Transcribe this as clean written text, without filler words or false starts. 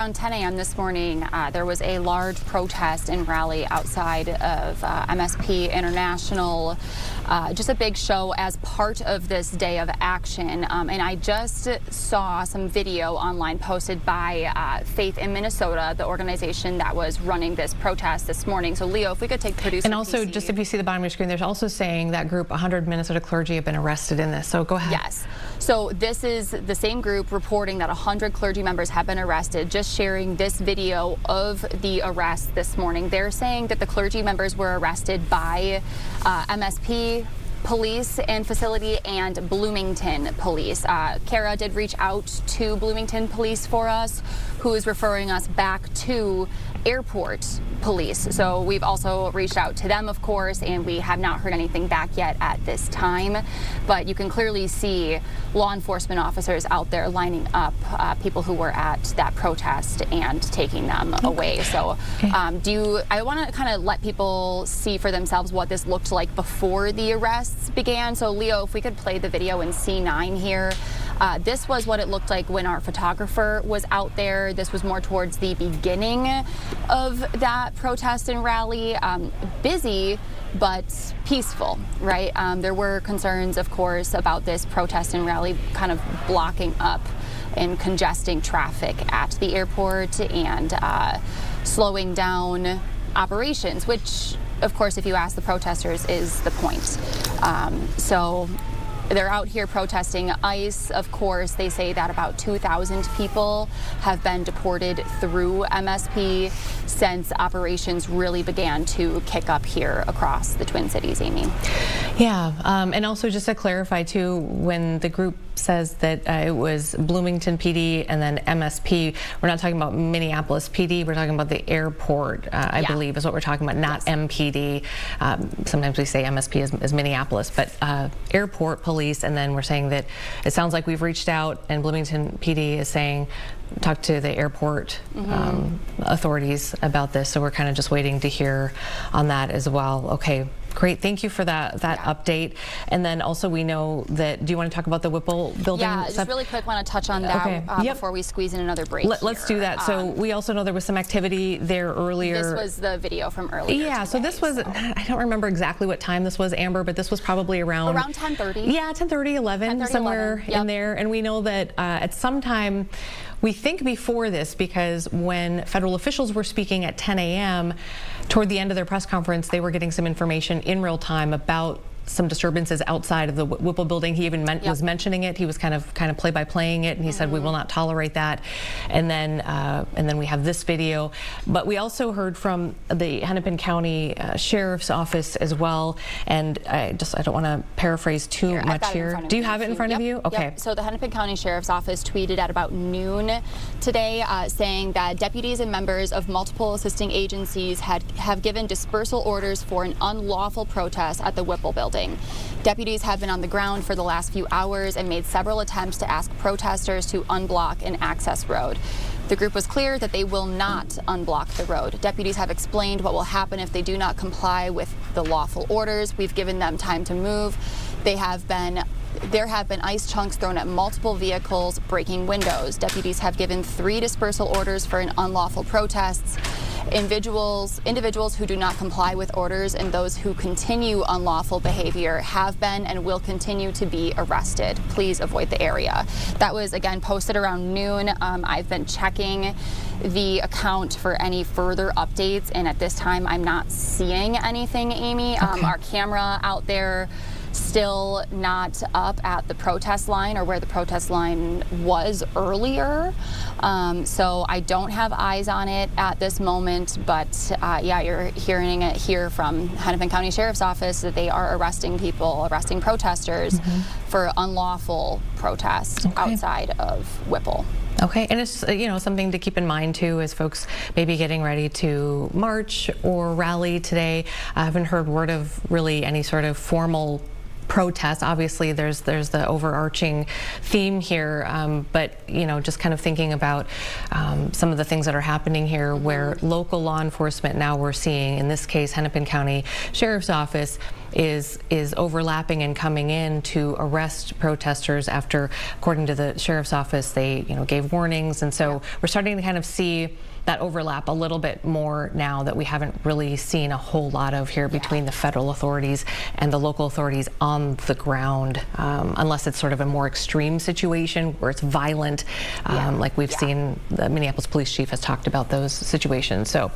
Around 10 a.m. this morning, there was a large protest and rally outside of MSP International, just a big show as part of this day of action. And I just saw some video online posted by Faith in Minnesota, the organization that was running this protest this morning. So Leo, if we could take producer And also, PC. just if you see the bottom of your screen, there's also saying that group 100 Minnesota clergy have been arrested in this. So go ahead. Yes. So this is the same group reporting that 100 clergy members have been arrested, just sharing this video of the arrest this morning. They're saying that the clergy members were arrested by MSP Police and Facility and Bloomington Police. Kara did reach out to Bloomington Police for us, who is referring us back to Airport Police. So we've also reached out to them, of course, and we have not heard anything back yet at this time. But you can clearly see law enforcement officers out there lining up people who were at that protest and taking them away. So I want to kind of let people see for themselves what this looked like before the arrests began. So Leo, if we could play the video in C9 here. This was what it looked like when our photographer was out there. This was more towards the beginning of that protest and rally. Busy, but peaceful, right? There were concerns, of course, about this protest and rally kind of blocking up and congesting traffic at the airport and slowing down operations, which, of course, if you ask the protesters, is the point. So they're out here protesting ICE. Of course, they say that about 2,000 people have been deported through MSP since operations really began to kick up here across the Twin Cities, Amy. Yeah, and also just to clarify too, when the group says that it was Bloomington PD and then MSP, we're not talking about Minneapolis PD, we're talking about the airport, I believe is what we're talking about, not MPD. Sometimes we say MSP is Minneapolis, but airport police, and then we're saying that it sounds like we've reached out and Bloomington PD is saying talk to the airport authorities about this, so we're kind of just waiting to hear on that as well. Okay, great, thank you for that update. And then also we know that, do you want to talk about the Whipple building? Yeah, just really quick, want to touch on that before we squeeze in another break. Let's do that. So we also know there was some activity there earlier. This was the video from earlier today, so this was, I don't remember exactly what time this was, Amber, but this was probably around 10:30. Yeah, 10:30, 11, somewhere in there. And we know that at some time, we think before this, because when federal officials were speaking at 10 a.m., toward the end of their press conference, they were getting some information in real time about some disturbances outside of the Whipple building. He even was mentioning it. He was kind of play-by-playing it, and he said we will not tolerate that. And then we have this video. But we also heard from the Hennepin County Sheriff's Office as well. And I don't want to paraphrase too much here. Do you have it in front of you? Okay. Yep. So the Hennepin County Sheriff's Office tweeted at about noon today, saying that deputies and members of multiple assisting agencies have given dispersal orders for an unlawful protest at the Whipple building. Deputies have been on the ground for the last few hours and made several attempts to ask protesters to unblock an access road. The group was clear that they will not unblock the road. Deputies have explained what will happen if they do not comply with the lawful orders. We've given them time to move. There have been ice chunks thrown at multiple vehicles, breaking windows. Deputies have given 3 dispersal orders for an unlawful protests. Individuals who do not comply with orders and those who continue unlawful behavior have been and will continue to be arrested. Please avoid the area. That was again posted around noon. I've been checking the account for any further updates, and at this time I'm not seeing anything, Amy. Our camera out there still not up at the protest line or where the protest line was earlier. So I don't have eyes on it at this moment, but yeah, you're hearing it here from Hennepin County Sheriff's Office that they are arresting protesters for unlawful protest outside of Whipple. Okay, and it's something to keep in mind too, as folks maybe getting ready to march or rally today. I haven't heard word of really any sort of formal protest. Obviously there's the overarching theme here, but just kind of thinking about some of the things that are happening here where local law enforcement, now we're seeing in this case Hennepin County Sheriff's Office, is overlapping and coming in to arrest protesters after, according to the sheriff's office, they gave warnings, and so we're starting to kind of see that overlap a little bit more now that we haven't really seen a whole lot of here between the federal authorities and the local authorities on the ground, unless it's sort of a more extreme situation where it's violent, like we've seen. The Minneapolis police chief has talked about those situations. So